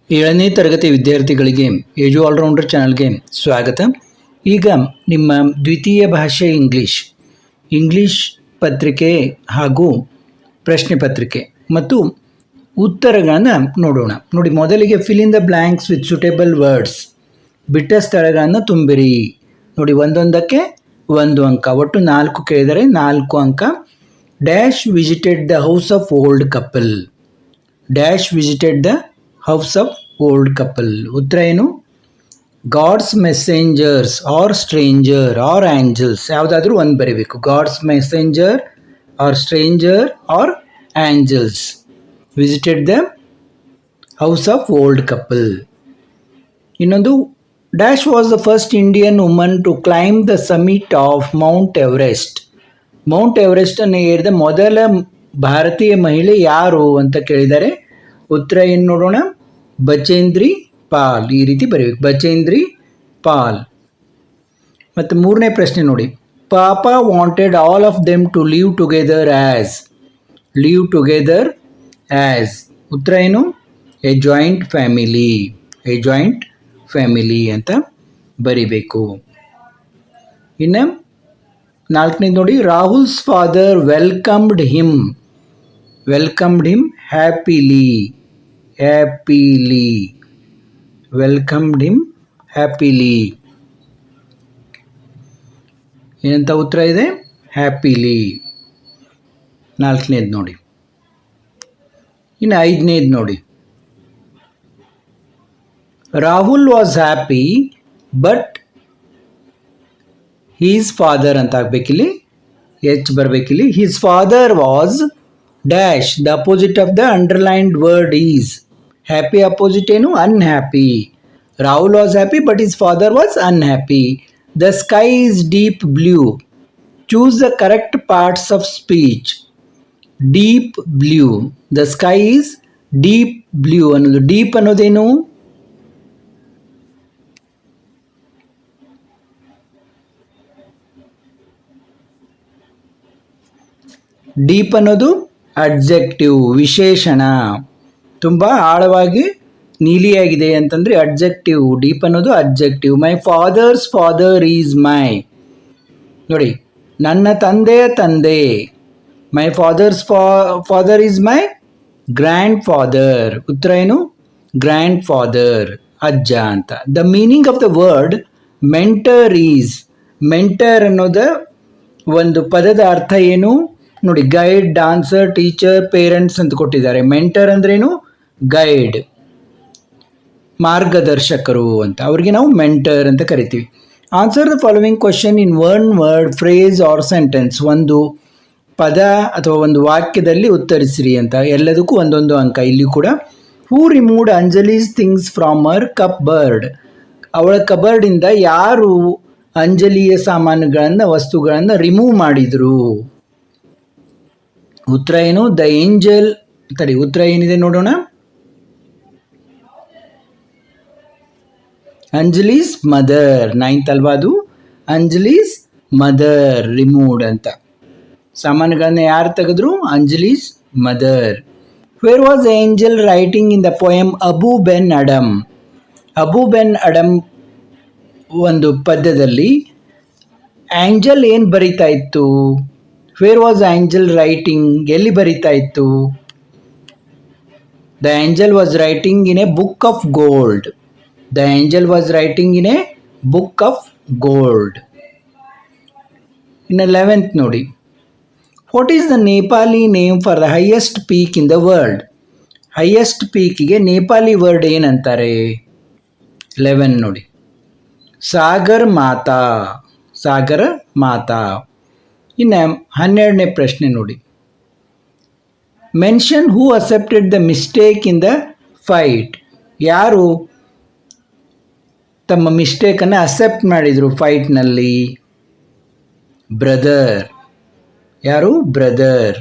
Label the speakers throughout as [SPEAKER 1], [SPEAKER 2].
[SPEAKER 1] ಏಳನೇ ತರಗತಿ ವಿದ್ಯಾರ್ಥಿಗಳಿಗೆ ಏಜು ಆಲ್ರೌಂಡರ್ ಚಾನಲ್ಗೆ ಸ್ವಾಗತ. ಈಗ ನಿಮ್ಮ ದ್ವಿತೀಯ ಭಾಷೆ ಇಂಗ್ಲೀಷ್ ಪತ್ರಿಕೆ ಹಾಗೂ ಪ್ರಶ್ನೆ ಪತ್ರಿಕೆ ಮತ್ತು ಉತ್ತರಗಳನ್ನು ನೋಡೋಣ. ನೋಡಿ, ಮೊದಲಿಗೆ fill in the blanks with suitable words, ಬಿಟ್ಟ ಸ್ಥಳಗಳನ್ನು ತುಂಬಿರಿ. ನೋಡಿ, ಒಂದೊಂದಕ್ಕೆ ಒಂದು ಅಂಕ, ಒಟ್ಟು 4 ಕೇಳಿದರೆ 4 ಅಂಕ. Dash visited the house of old couple, dash visited the house of old couple. ಉತ್ತರ ಏನು? God's messengers or stranger or angels, ಯಾವುದಾದ್ರೂ ಒಂದು ಬರೀಬೇಕು. God's messenger or stranger or angels visited the house of old couple. ಇನ್ನೊಂದು, dash was the first Indian woman to climb the summit of Mount Everest. Mount ಎವರೆಸ್ಟನ್ನು ಏರಿದ ಮೊದಲ ಭಾರತೀಯ ಮಹಿಳೆ ಯಾರು ಅಂತ ಕೇಳಿದ್ದಾರೆ. ಉತ್ತರ ಏನು ನೋಡೋಣ? ಬಚೇಂದ್ರಿ ಪಾಲ್. ಈ ರೀತಿ ಬರೀಬೇಕು, ಬಚೇಂದ್ರಿ ಪಾಲ್. ಮತ್ತು ಮೂರನೇ ಪ್ರಶ್ನೆ ನೋಡಿ, papa wanted all of them to live together as, live together as. ಉತ್ತರ ಏನು? A joint family, a joint family ಅಂತ ಬರಿಬೇಕು. ಇನ್ನು ನಾಲ್ಕನೇದು ನೋಡಿ, Rahul's father welcomed him happily, happily, welcomed him happily. ಏನಂತ ಉತ್ತರ ಇದೆ? ಹ್ಯಾಪಿಲಿ. ನಾಲ್ಕನೇದು ನೋಡಿ. ಇನ್ನು ಐದನೇದು ನೋಡಿ, Rahul was happy but his father ಅಂತ ಆಗಬೇಕಿಲ್ಲಿ, ಎಚ್ ಬರಬೇಕಿಲ್ಲಿ. His father was dash, the opposite of the underlined word is. Happy opposite ಏನು? Unhappy. Rahul was happy but his father was unhappy. The sky is deep blue. Choose the correct parts of speech. Deep blue, the sky is deep blue ಅನ್ನೋದು. Deep ಅನ್ನೋದೇನು? Deep ಅನ್ನೋದು adjective, ವಿಶೇಷಣ. ತುಂಬ ಆಳವಾಗಿ ನೀಲಿಯಾಗಿದೆ ಅಂತಂದರೆ adjective. Deep ಅನ್ನೋದು adjective. My father's father is my. ನೋಡಿ, ನನ್ನ ತಂದೆಯ ತಂದೆ. My father's father is my grand father. ಉತ್ತರ ಏನು? ಗ್ರ್ಯಾಂಡ್ ಫಾದರ್, ಅಜ್ಜ ಅಂತ. The meaning of the word mentor is. Mentor ಅನ್ನೋದ ಒಂದು ಪದದ ಅರ್ಥ ಏನು ನೋಡಿ? ಗೈಡ್, ಡಾನ್ಸರ್, ಟೀಚರ್, ಪೇರೆಂಟ್ಸ್ ಅಂತ ಕೊಟ್ಟಿದ್ದಾರೆ. ಮೆಂಟರ್ ಅಂದ್ರೇನು? ಗೈಡ್, ಮಾರ್ಗದರ್ಶಕರು ಅಂತ. ಅವ್ರಿಗೆ ನಾವು ಮೆಂಟರ್ ಅಂತ ಕರಿತೀವಿ. Answer the following question in one word, phrase or sentence. ಒಂದು ಪದ ಅಥವಾ ಒಂದು ವಾಕ್ಯದಲ್ಲಿ ಉತ್ತರಿಸಿರಿ ಅಂತ. ಎಲ್ಲದಕ್ಕೂ ಒಂದೊಂದು ಅಂಕ. ಇಲ್ಲಿ ಕೂಡ, ಹೂ ರಿಮೂವ್ಡ್ ಅಂಜಲೀಸ್ ಥಿಂಗ್ಸ್ ಫ್ರಾಮ್ ಹರ್ ಕಪ್ಬರ್ಡ್. ಅವಳ ಕಬರ್ಡಿಂದ ಯಾರು ಅಂಜಲಿಯ ಸಾಮಾನುಗಳನ್ನು, ವಸ್ತುಗಳನ್ನು ರಿಮೂವ್ ಮಾಡಿದರು? ಉತ್ತರ ಏನು? The angel. ತಡಿ, ಉತ್ತರ ಏನಿದೆ ನೋಡೋಣ. ಅಂಜಲೀಸ್ ಮದರ್. 9th ಅಲ್ವಾ ಅದು? ಅಂಜಲೀಸ್ ಮದರ್ ರಿಮೂವ್ಡ್ ಅಂತ. ಸಾಮಾನುಗಳನ್ನ ಯಾರು ತೆಗೆದ್ರು? Anjali's mother. Where was angel writing in the poem Abou Ben Adhem. Abou Ben Adhem ಒಂದು ಪದ್ಯದಲ್ಲಿ ಆಂಜಲ್ ಏನು ಬರಿತಾ ಇತ್ತು? Where was angel writing? ಎಲ್ಲಿ ಬರಿತಾ ಇತ್ತು? The angel was writing in a book of gold. The angel was writing in a book of gold. ಇನ್ನು 11th ನೋಡಿ, what is the Nepali name for the highest peak in the world. Highest ಪೀಕಿಗೆ Nepali word ಏನಂತಾರೆ? 11 ನೋಡಿ, ಸಾಗರ್ ಮಾತಾ, ಸಾಗರ ಮಾತಾ. ಇನ್ನು 12ನೇ ಪ್ರಶ್ನೆ ನೋಡಿ, mention who accepted the mistake in the fight. ಯಾರು ತಮ್ಮ ಮಿಸ್ಟೇಕನ್ನು ಅಕ್ಸೆಪ್ಟ್ ಮಾಡಿದರು ಫೈಟ್ನಲ್ಲಿ? ಬ್ರದರ್. ಯಾರು? ಬ್ರದರ್.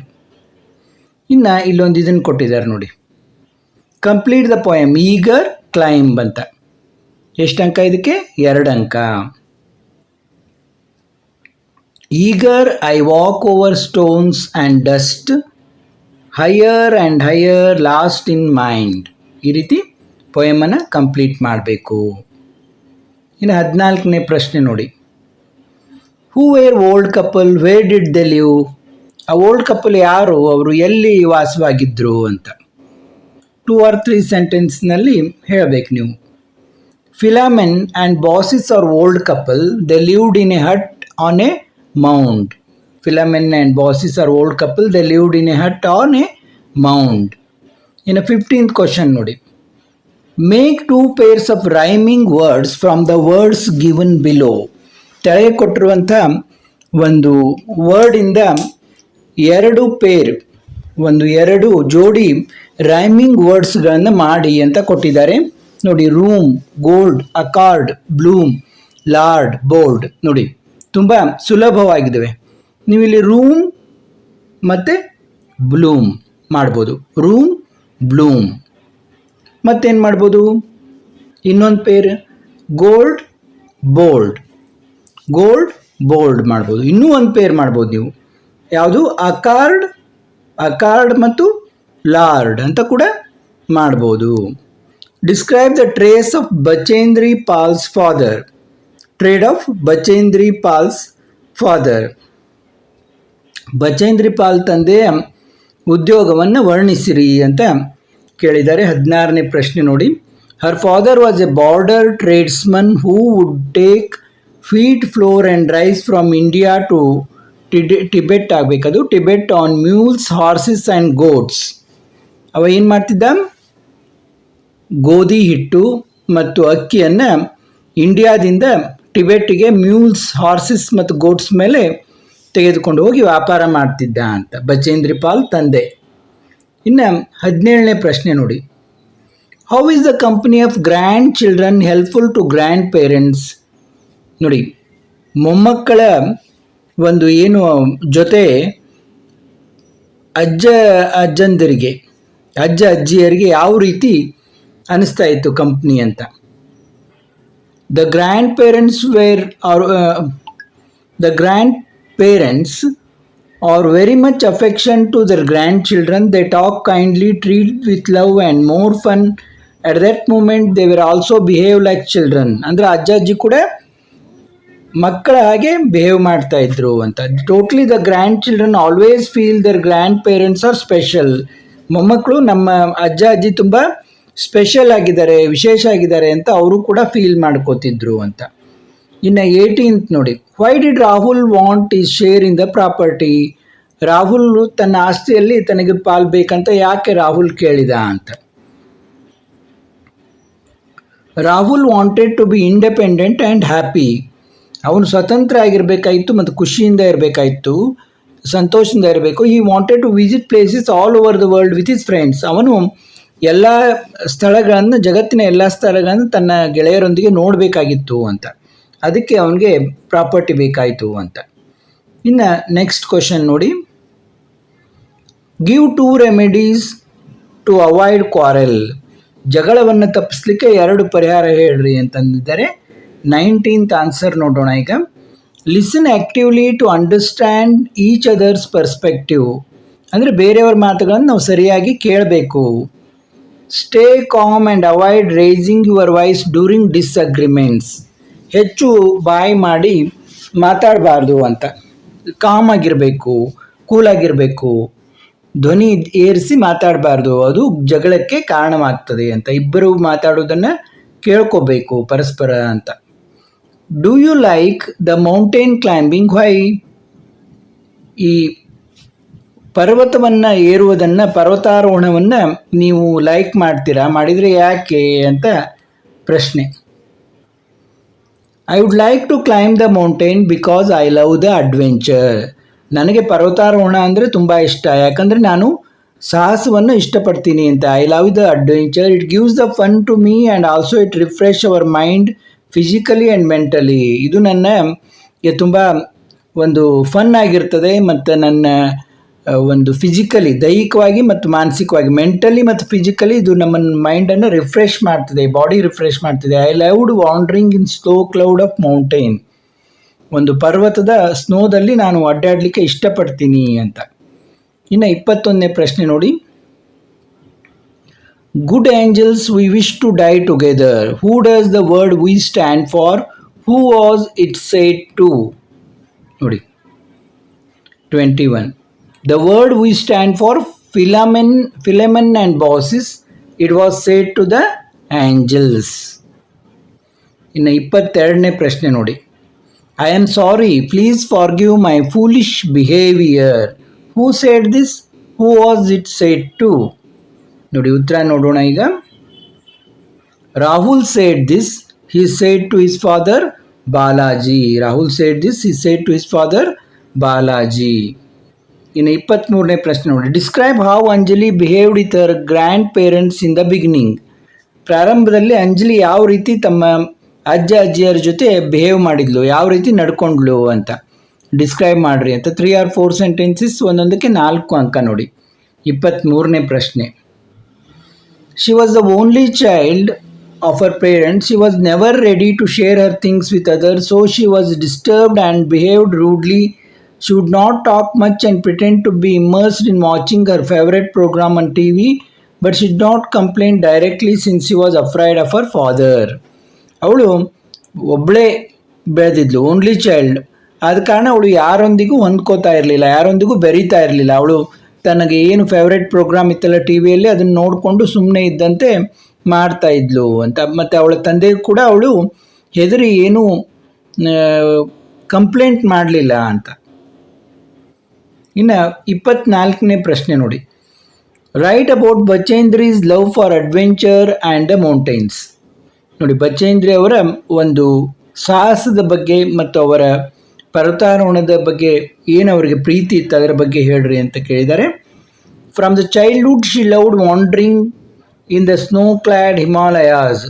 [SPEAKER 1] ಇನ್ನು ಇಲ್ಲೊಂದು ಇದನ್ನು ಕೊಟ್ಟಿದ್ದಾರೆ ನೋಡಿ, complete the poem eager climb ಅಂತ. ಎಷ್ಟು ಅಂಕ ಇದಕ್ಕೆ? 2 ಅಂಕ. Eager I walk over stones and dust, higher and higher lost in mind. ಈ ರೀತಿ ಪೊಯಮನ್ನು ಕಂಪ್ಲೀಟ್ ಮಾಡಬೇಕು. ಇನ್ನು 14ನೇ ಪ್ರಶ್ನೆ ನೋಡಿ. Who were old couple, where did they live? ಆ ಓಲ್ಡ್ ಕಪಲ್ ಯಾರು, ಅವರು ಎಲ್ಲಿ ವಾಸವಾಗಿದ್ದರು ಅಂತ 2 or 3 ಸೆಂಟೆನ್ಸ್ನಲ್ಲಿ ಹೇಳಬೇಕು ನೀವು. Philemon and Baucis are old couple, they lived in a hut on a mound. Philemon and Baucis are old couple, they lived in a hut on a mound. ಇನ್ನು 15th question ನೋಡಿ. Make 2 pairs of rhyming words from the words given below. ತೆಳಗೆ ಕೊಟ್ಟಿರುವಂಥ ಒಂದು ವರ್ಡಿಂದ 2 peer, 2 ಜೋಡಿ rhyming ವರ್ಡ್ಸ್ಗಳನ್ನು ಮಾಡಿ ಅಂತ ಕೊಟ್ಟಿದ್ದಾರೆ ನೋಡಿ. Room, gold, accord, bloom, lord, board. ನೋಡಿ ತುಂಬ ಸುಲಭವಾಗಿದ್ದಾವೆ. ನೀವಿಲ್ಲಿ ರೂಮ್ ಮತ್ತು ಬ್ಲೂಮ್ ಮಾಡ್ಬೋದು. Room, bloom. ಮತ್ತೇನು ಮಾಡ್ಬೋದು? ಇನ್ನೊಂದು pair gold, bold. Gold, bold ಮಾಡ್ಬೋದು. ಇನ್ನೂ ಒಂದು ಪೇರ್ ಮಾಡ್ಬೋದು ನೀವು. ಯಾವುದು? ಅಕಾರ್ಡ್ ಮತ್ತು ಲಾರ್ಡ್ ಅಂತ ಕೂಡ ಮಾಡ್ಬೋದು. Describe the trace of Bachendri Pal's father. Trade of Bachendri Pal's father. Bachendri Pal ತಂದೆಯ ಉದ್ಯೋಗವನ್ನು ವರ್ಣಿಸಿರಿ ಅಂತ ಕೇಳಿದ್ದಾರೆ. 16ನೇ ಪ್ರಶ್ನೆ ನೋಡಿ. Her father was a border tradesman who would take wheat, flour and rice from India to Tibet ಆಗಬೇಕದು. Tibet on mules, horses and goats. ಅವ ಏನು ಮಾಡ್ತಿದ್ದ? ಗೋಧಿ ಹಿಟ್ಟು ಮತ್ತು ಅಕ್ಕಿಯನ್ನು ಇಂಡಿಯಾದಿಂದ ಟಿಬೆಟ್ಗೆ ಮ್ಯೂಲ್ಸ್, ಹಾರ್ಸಸ್ ಮತ್ತು ಗೋಟ್ಸ್ ಮೇಲೆ ತೆಗೆದುಕೊಂಡು ಹೋಗಿ ವ್ಯಾಪಾರ ಮಾಡ್ತಿದ್ದ ಅಂತ ಬಚೇಂದ್ರಿ ಪಾಲ್ ತಂದೆ. ಇನ್ನು 17ನೇ ಪ್ರಶ್ನೆ ನೋಡಿ. How is the company of grandchildren helpful to grandparents? ನೋಡಿ, ಮೊಮ್ಮಕ್ಕಳ ಒಂದು ಏನು ಜೊತೆ ಅಜ್ಜಂದಿರಿಗೆ, ಅಜ್ಜಿಯರಿಗೆ ಯಾವ ರೀತಿ ಅನಿಸ್ತಾ ಇತ್ತು ಕಂಪ್ನಿ ಅಂತ. The grandparents are very much affection to their grandchildren. They talk kindly, treat with love and more fun. At that moment they were also behave like children. ಅಂದರೆ ಅಜ್ಜಿ ಕೂಡ ಮಕ್ಕಳ ಹಾಗೆ ಬಿಹೇವ್ ಮಾಡ್ತಾ ಇದ್ರು ಅಂತ. Totally the grandchildren always feel their grandparents are special. ಮೊಮ್ಮಕ್ಕಳು ನಮ್ಮ ಅಜ್ಜಿ ತುಂಬ ಸ್ಪೆಷಲ್ ಆಗಿದ್ದಾರೆ, ವಿಶೇಷ ಆಗಿದ್ದಾರೆ ಅಂತ ಅವರು ಕೂಡ ಫೀಲ್ ಮಾಡ್ಕೋತಿದ್ರು ಅಂತ. ಇನ್ನು 18th ನೋಡಿ. Why did Rahul want his share in the property? Rahul ತನ್ನ ಆಸ್ತಿಯಲ್ಲಿ ತನಗೆ ಪಾಲ್ ಬೇಕಂತ ಯಾಕೆ ರಾಹುಲ್ ಕೇಳಿದ ಅಂತ. Rahul wanted to be independent and happy. ಅವನು ಸ್ವತಂತ್ರ ಆಗಿರಬೇಕಾಯಿತು ಮತ್ತು ಖುಷಿಯಿಂದ ಇರಬೇಕಾಯಿತು, ಸಂತೋಷದಿಂದ ಇರಬೇಕು. He wanted to visit places all over the world with his friends. ಅವನು ಎಲ್ಲ ಸ್ಥಳಗಳನ್ನು, ಜಗತ್ತಿನ ಎಲ್ಲ ಸ್ಥಳಗಳನ್ನು ತನ್ನ ಗೆಳೆಯರೊಂದಿಗೆ ನೋಡಬೇಕಾಗಿತ್ತು ಅಂತ. ಅದಕ್ಕೆ ಅವನಿಗೆ ಪ್ರಾಪರ್ಟಿ ಬೇಕಾಯಿತು ಅಂತ. ಇನ್ನು ನೆಕ್ಸ್ಟ್ ಕ್ವಶನ್ ನೋಡಿ. Give 2 remedies to avoid quarrel. ಜಗಳವನ್ನು ತಪ್ಪಿಸ್ಲಿಕ್ಕೆ 2 ಪರಿಹಾರ ಹೇಳ್ರಿ ಅಂತಂದಿದ್ದಾರೆ. 19th ಆನ್ಸರ್ ನೋಡೋಣ ಈಗ. Listen actively to understand each other's perspective. ಅಂದರೆ ಬೇರೆಯವ್ರ ಮಾತುಗಳನ್ನು ನಾವು ಸರಿಯಾಗಿ ಕೇಳಬೇಕು. Stay calm and avoid raising your voice during disagreements. ಹೆಚ್ಚು ಬಾಯಿ ಮಾಡಿ ಮಾತಾಡಬಾರ್ದು ಅಂತ. ಕಾಮ್ ಆಗಿರಬೇಕು, ಕೂಲಾಗಿರಬೇಕು, ಧ್ವನಿ ಏರಿಸಿ ಮಾತಾಡಬಾರ್ದು, ಅದು ಜಗಳಕ್ಕೆ ಕಾರಣವಾಗ್ತದೆ ಅಂತ. ಇಬ್ಬರು ಮಾತಾಡೋದನ್ನು ಕೇಳ್ಕೋಬೇಕು ಪರಸ್ಪರ ಅಂತ. Do you like the mountain climbing? Why? ಈ ಪರ್ವತವನ್ನು ಏರುವುದನ್ನು, ಪರ್ವತಾರೋಹಣವನ್ನು ನೀವು ಲೈಕ್ ಮಾಡ್ತೀರಾ? ಮಾಡಿದರೆ ಯಾಕೆ ಅಂತ ಪ್ರಶ್ನೆ. I would like to climb the mountain because I love the adventure. ನನಗೆ ಪರ್ವತಾರೋಹಣ ಅಂದರೆ ತುಂಬ ಇಷ್ಟ, ಯಾಕಂದರೆ ನಾನು ಸಾಹಸವನ್ನು ಇಷ್ಟಪಡ್ತೀನಿ ಅಂತ. I love the adventure. It gives the fun to me and also it refresh our mind physically and mentally. ಇದು ನನಗೆ ತುಂಬ ಒಂದು ಫನ್ ಆಗಿರ್ತದೆ ಮತ್ತು ನನ್ನ ಒಂದು ಫಿಸಿಕಲಿ, ದೈಹಿಕವಾಗಿ ಮತ್ತು ಮಾನಸಿಕವಾಗಿ, ಮೆಂಟಲಿ ಮತ್ತು ಫಿಸಿಕಲಿ ಇದು ನಮ್ಮ ಮೈಂಡನ್ನು ರಿಫ್ರೆಶ್ ಮಾಡ್ತದೆ, ಬಾಡಿ ರಿಫ್ರೆಶ್ ಮಾಡ್ತದೆ. I loved wandering in snow cloud of mountain. ಒಂದು ಪರ್ವತದ ಸ್ನೋದಲ್ಲಿ ನಾನು ಅಡ್ಡಾಡಲಿಕ್ಕೆ ಇಷ್ಟಪಡ್ತೀನಿ ಅಂತ. ಇನ್ನು 21ನೇ ಪ್ರಶ್ನೆ ನೋಡಿ. Good angels, we wish to die together. Who does the word we stand for? Who was it said to? ನೋಡಿ 21. The word we stand for Philemon and Baucis. It was said to the angels. ಇನ್ನು 22ನೇ ಪ್ರಶ್ನೆ ನೋಡಿ. I am sorry, please forgive my foolish behavior. Who said this? Who was it said to? ನೋಡಿ ಉತ್ತರ ನೋಡೋಣ ಈಗ. Rahul said this. He said to his father Balaji. Rahul said this. He said to his father Balaji. ಇನ್ನು 23ನೇ ಪ್ರಶ್ನೆ ನೋಡಿ. Describe how Anjali behaved with her grandparents in the beginning. ಪ್ರಾರಂಭದಲ್ಲಿ ಅಂಜಲಿ ಯಾವ ರೀತಿ ತಮ್ಮ ಅಜ್ಜ ಅಜ್ಜಿಯರ ಜೊತೆ ಬಿಹೇವ್ ಮಾಡಿದ್ಲು, ಯಾವ ರೀತಿ ನಡ್ಕೊಂಡ್ಲು ಅಂತ ಡಿಸ್ಕ್ರೈಬ್ ಮಾಡ್ರಿ ಅಂತ 3 or 4 ಸೆಂಟೆನ್ಸಸ್, ಒಂದೊಂದಕ್ಕೆ 4 ಅಂಕ ನೋಡಿ. 23ನೇ ಪ್ರಶ್ನೆ. She was the only child of her parents. She was never ready to share her things with others, so she was disturbed and behaved rudely. She would not talk much and pretend to be immersed in watching her favorite program on TV, but she did not complain directly since she was afraid of her father. ಅವಳು ಒಬ್ಬಳೇ ಬೆಳೆದಿದ್ಲು, only child. ಆದ ಕಾರಣ ಅವಳು ಯಾರೊಂದಿಗೂ ಹೊಂದ್ಕೋತಾ ಇರಲಿಲ್ಲ, ಯಾರೊಂದಿಗೂ ಬೆರೀತಾ ಇರಲಿಲ್ಲ. ಅವಳು ತನಗೆ ಏನು ಫೇವ್ರೆಟ್ ಪ್ರೋಗ್ರಾಮ್ ಇತ್ತಲ್ಲ ಟಿ ವಿಯಲ್ಲಿ ಅದನ್ನು ನೋಡಿಕೊಂಡು ಸುಮ್ಮನೆ ಇದ್ದಂತೆ ಮಾಡ್ತಾ ಇದ್ಲು ಅಂತ. ಮತ್ತು ಅವಳ ತಂದೆ ಕೂಡ ಅವಳು ಹೆದರಿ ಏನೂ ಕಂಪ್ಲೇಂಟ್ ಮಾಡಲಿಲ್ಲ ಅಂತ. ಇನ್ನು 24ನೇ ಪ್ರಶ್ನೆ ನೋಡಿ. Write about Bachendri's love for adventure and the mountains. ನೋಡಿ, ಬಚೇಂದ್ರಿ ಅವರ ಒಂದು ಸಾಹಸದ ಬಗ್ಗೆ ಮತ್ತು ಅವರ ಪರ್ವತಾರೋಹಣದ ಬಗ್ಗೆ ಏನು ಅವರಿಗೆ ಪ್ರೀತಿ ಇತ್ತು ಅದರ ಬಗ್ಗೆ ಹೇಳ್ರಿ ಅಂತ ಕೇಳಿದ್ದಾರೆ. From the childhood she loved wandering in the snow clad Himalayas.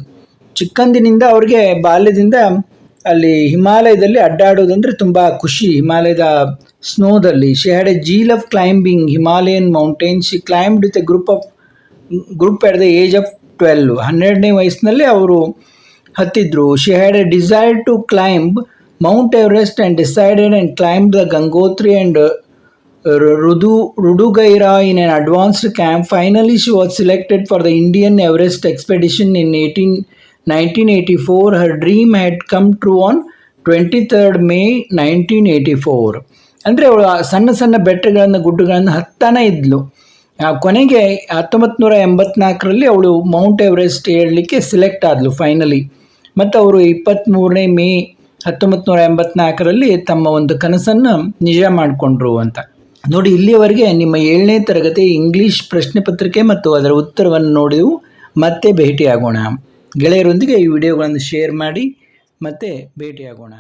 [SPEAKER 1] ಚಿಕ್ಕಂದಿನಿಂದ ಅವ್ರಿಗೆ ಬಾಲ್ಯದಿಂದ ಅಲ್ಲಿ ಹಿಮಾಲಯದಲ್ಲಿ ಅಡ್ಡಾಡೋದಂದರೆ ತುಂಬ ಖುಷಿ. ಹಿಮಾಲಯದ ಸ್ನೋದಲ್ಲಿ she had a zeal of climbing Himalayan mountains. She climbed with a group at the age of 12. 12ನೇ ವಯಸ್ಸಿನಲ್ಲಿ ಅವರು ಹತ್ತಿದ್ರು. She had a desire to climb Mount Everest and decided and climb the Gangotri and Rudugaira in an advanced camp. Finally, she was selected for the Indian Everest expedition in 1984. Her dream had come true on 23rd May 1984. ಅಂದರೆ ಅವಳು ಸಣ್ಣ ಸಣ್ಣ ಬೆಟ್ಟಗಳನ್ನು ಗುಡ್ಡಗಳನ್ನು ಹತ್ತಾನೆ ಇದ್ಲು. ಕೊನೆಗೆ 1984ರಲ್ಲಿ ಅವಳು Mount Everest ಏಳಲಿಕ್ಕೆ select ಆದಳು finally. ಮತ್ತು ಅವರು 23ನೇ ಮೇ 1984ರಲ್ಲಿ ತಮ್ಮ ಒಂದು ಕನಸನ್ನು ನಿಜ ಮಾಡಿಕೊಂಡ್ರು ಅಂತ. ನೋಡಿ, ಇಲ್ಲಿಯವರೆಗೆ ನಿಮ್ಮ 7ನೇ ತರಗತಿ ಇಂಗ್ಲೀಷ್ ಪ್ರಶ್ನೆ ಪತ್ರಿಕೆ ಮತ್ತು ಅದರ ಉತ್ತರವನ್ನು ನೋಡಿದೆವು. ಮತ್ತೆ ಭೇಟಿಯಾಗೋಣ. ಗೆಳೆಯರೊಂದಿಗೆ ಈ ವಿಡಿಯೋಗಳನ್ನು ಶೇರ್ ಮಾಡಿ ಮತ್ತೆ ಭೇಟಿಯಾಗೋಣ.